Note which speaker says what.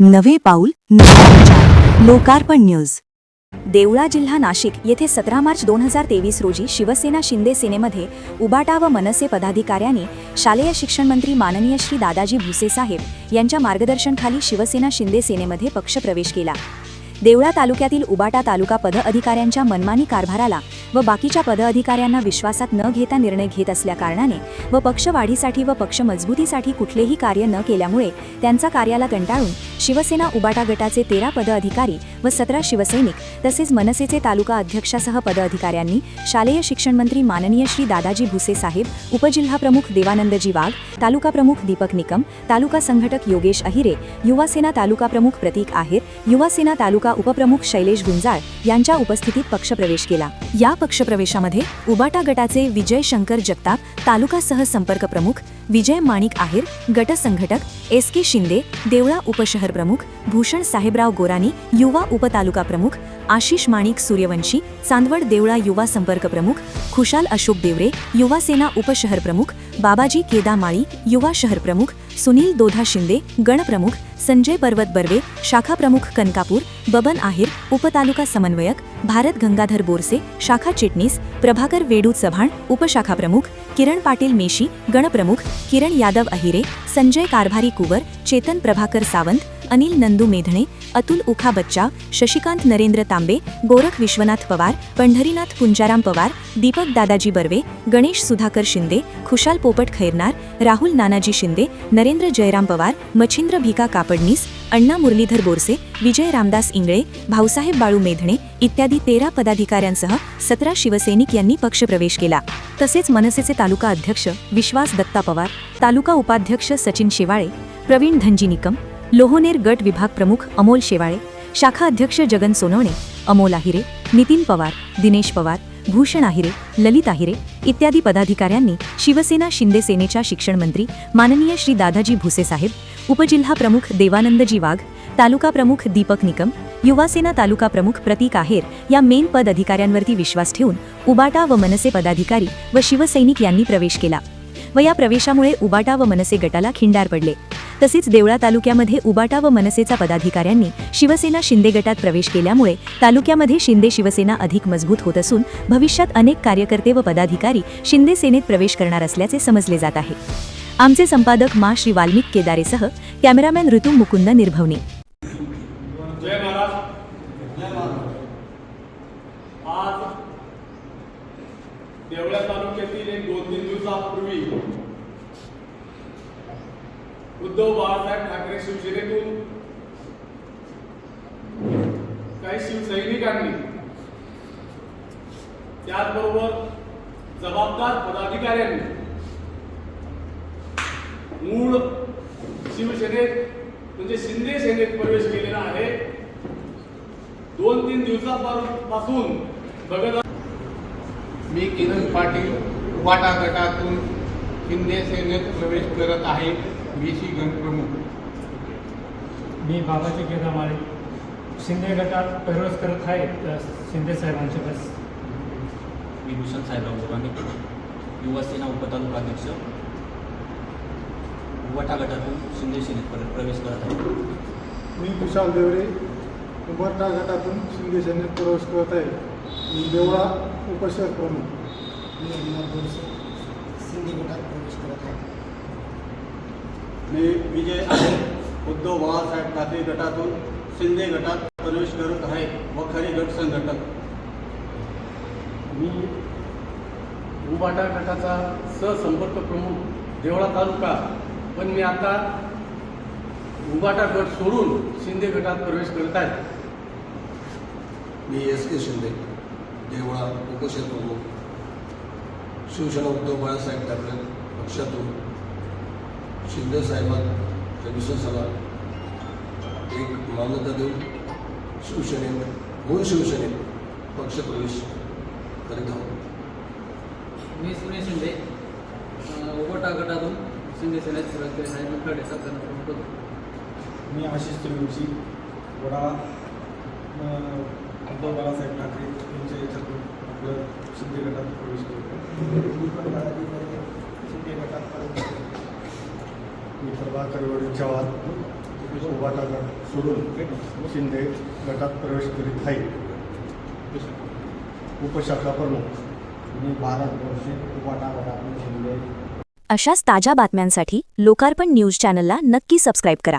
Speaker 1: नवे पाऊल नवा विचार. लोकार्पण न्यूज. देवळा जिल्हा नाशिक येथे 17 मार्च 2023 रोजी शिवसेना शिंदे सेनेमध्ये उबाटा व मनसे पदाधिकाऱ्यांनी शालेय शिक्षण मंत्री माननीय श्री दादाजी भुसे साहेब यांच्या मार्गदर्शनाखाली शिवसेना शिंदे सेनेमध्ये पक्षप्रवेश केला. देवळा तालुक्यातील उबाटा तालुका पदाधिकाऱ्यांच्या मनमानी कारभाराला व बाकीच्या पदाधिकाऱ्यांना विश्वासात न घेता निर्णय घेत असल्याकारणाने व पक्ष वाढीसाठी व पक्ष मजबूतीसाठी कुठलेही कार्य न केल्यामुळे त्यांचा कार्याला कंटाळून शिवसेना उबाटा गटाचे 13 पदाधिकारी व 17 शिवसैनिक तसेच मनसेचे तालुका अध्यक्षासह पदाधिकाऱ्यांनी शालेय शिक्षण मंत्री माननीय श्री दादाजी भुसे साहेब, उपजिल्हाप्रमुख देवानंदजी वाघ, तालुका प्रमुख दीपक निकम, तालुका संघटक योगेश अहिरे, युवासेना तालुका प्रमुख प्रतीक आहेर, युवासेना तालुका उपप्रमुख शैलेश गुंजाळ यांच्या उपस्थितीत पक्षप्रवेश केला. या पक्षप्रवेशामध्ये उबाटा गटाचे विजय शंकर जगताप, तालुका सहसंपर्क प्रमुख विजय माणिक आहेर, गट संघटक एस.के. शिंदे, देवळा उपशहर प्रमुख भूषण साहेबराव गोरानी, युवा उपतालुका प्रमुख आशिष माणिक सूर्यवंशी, चांदवड देवळा युवा संपर्क प्रमुख खुशाल अशोक देवरे, युवा सेना उपशहर प्रमुख बाबाजी केदामाळी, युवा शहर प्रमुख सुनील दोधा शिंदे, गणप्रमुख संजय पर्वत बर्वे, शाखा प्रमुख कनकापूर बबन आहेर, उपतालुका समन्वयक भारत गंगाधर बोरसे, शाखा चिटणीस प्रभाकर वेडू चव्हाण, उपशाखा प्रमुख किरण पाटील मेशी, गणप्रमुख किरण यादव अहिरे, संजय कारभारी कुवर, चेतन प्रभाकर सावंत, अनिल नंदू मेधणे, अतुल उखा बच्चा, शशिकांत नरेंद्र तांबे, गोरख विश्वनाथ पवार, पंढरीनाथ पुंजाराम पवार, दीपक दादाजी बर्वे, गणेश सुधाकर शिंदे, खुशाल पोपट खैरनार, राहुल नानाजी शिंदे, नरेंद्र जयराम पवार, मच्छिंद्र भिका कापडनीस, अण्णा मुरलीधर बोरसे, विजय रामदास इंगळे, भाऊसाहेब बाळू मेधणे इत्यादी 13 पदाधिकाऱ्यांसह 17 शिवसैनिक यांनी पक्षप्रवेश केला. तसेच मनसेचे तालुका अध्यक्ष विश्वास दत्ता पवार, तालुका उपाध्यक्ष सचिन शेवाळे, प्रवीण धनजी निकम, लोहनेर गट विभाग प्रमुख अमोल शेवाळे, शाखा अध्यक्ष जगन सोनवणे, अमोल आहिरे, नितीन पवार, दिनेश पवार, भूषण आहिरे, ललित आहिरे इत्यादी पदाधिकाऱ्यांनी शिवसेना शिंदे सेनेच्या शिक्षण मंत्री माननीय श्री दादाजी भुसे साहेब, उपजिल्हा प्रमुख देवानंदजी वाघ, तालुका प्रमुख दीपक निकम, युवासेना तालुका प्रमुख प्रतीक आहेर या मेन पद अधिकाऱ्यांवरती विश्वास ठेवून उबाटा व मनसे पदाधिकारी व शिवसैनिक यांनी प्रवेश केला व या प्रवेशामुळे उबाटा व मनसे गटाला खिंडार पडले. तसेच देवळा तालुक्यामध्ये उबाटा व मनसेचा पदाधिकाऱ्यांनी शिवसेना शिंदे गटात प्रवेश केल्यामुळे तालुक्यामध्ये शिंदे शिवसेना अधिक मजबूत होत असून भविष्यात अनेक कार्यकर्ते व पदाधिकारी शिंदे सेनेत प्रवेश करणार असल्याचे समजले जात आहे. आमचे संपादक मा श्री वाल्मिक केदारेसह कॅमेरामॅन ऋतू मुकुंद निर्भवणे.
Speaker 2: जय महाराज. आज देवळा तालुक्यातील 2-3 दिवसापूर्वी उद्धव बाळासाहेब ठाकरे शिवसेनेतून काही शिवसैनिकांनी त्याचबरोबर जबाबदार पदाधिकाऱ्यांनी मूळ शिवसेनेत म्हणजे शिंदे सेनेत प्रवेश केलेला आहे. 2-3 दिवसापासून बघत
Speaker 3: मी किरण पाटील उबाटा गटातून शिंदे सेनेत प्रवेश करत आहे. BC गणप्रमुख.
Speaker 4: मी बाबाजी केदामाळी शिंदे गटात प्रवेश करत आहे शिंदे साहेबांच्या बस.
Speaker 5: मी भूषण साहेबराव गोरानी, युवासेना उपतालुका अध्यक्ष उबाटा गटातून शिंदे सेनेत प्रवेश करत आहे.
Speaker 6: मी खुशाल देवरे उबाटा गटातून शिंदे सेनेत प्रवेश करत आहे. मी देवळा उपशहर प्रमुख.
Speaker 7: शिंदे गटात प्रवेश करत आहे.
Speaker 8: मी विजय आहे उद्धव बाळासाहेब ठाकरे गटातून शिंदे गटात प्रवेश करत आहे व खरे गट संघटक.
Speaker 2: मी उबाटा गटाचा सहसंपर्क प्रमुख देवळा तालुका, पण मी आता उबाटा गट सोडून शिंदे गटात प्रवेश करत आहे.
Speaker 9: मी एस.के. शिंदे, देवळा उपशहर प्रमुख, शिवसेना उद्धव बाळासाहेब ठाकरे पक्षातून शिंदे साहेबांच्या विश्वासाला एक मान्यता देऊन शिवसेनेत मूळ शिवसेनेत पक्षप्रवेश करीत आहोत.
Speaker 10: मी सुनील शिंदे उबाटा गटातून शिंदे सेनेत प्रवेश केला आहे. मुखेडचा प्रमुख होतो.
Speaker 6: मी आशिष सूर्यवंशी वडाळा उद्धव बाळासाहेब ठाकरे यांच्या याच्यातून आपलं शिंदे गटात प्रवेश करतो.
Speaker 7: शिंदे गटात प्रवेश
Speaker 6: मी प्रभाकर वेडू चव्हाण उबाटा गट सोडून शिंदे गटात प्रवेश करीत आहे. उपशाखा प्रमुख
Speaker 7: मी भारत वर्षे उबाटा गटातून शिंदे
Speaker 1: अशाच ताज्या बातम्यांसाठी लोकार्पण न्यूज चॅनलला नक्की सबस्क्राईब करा.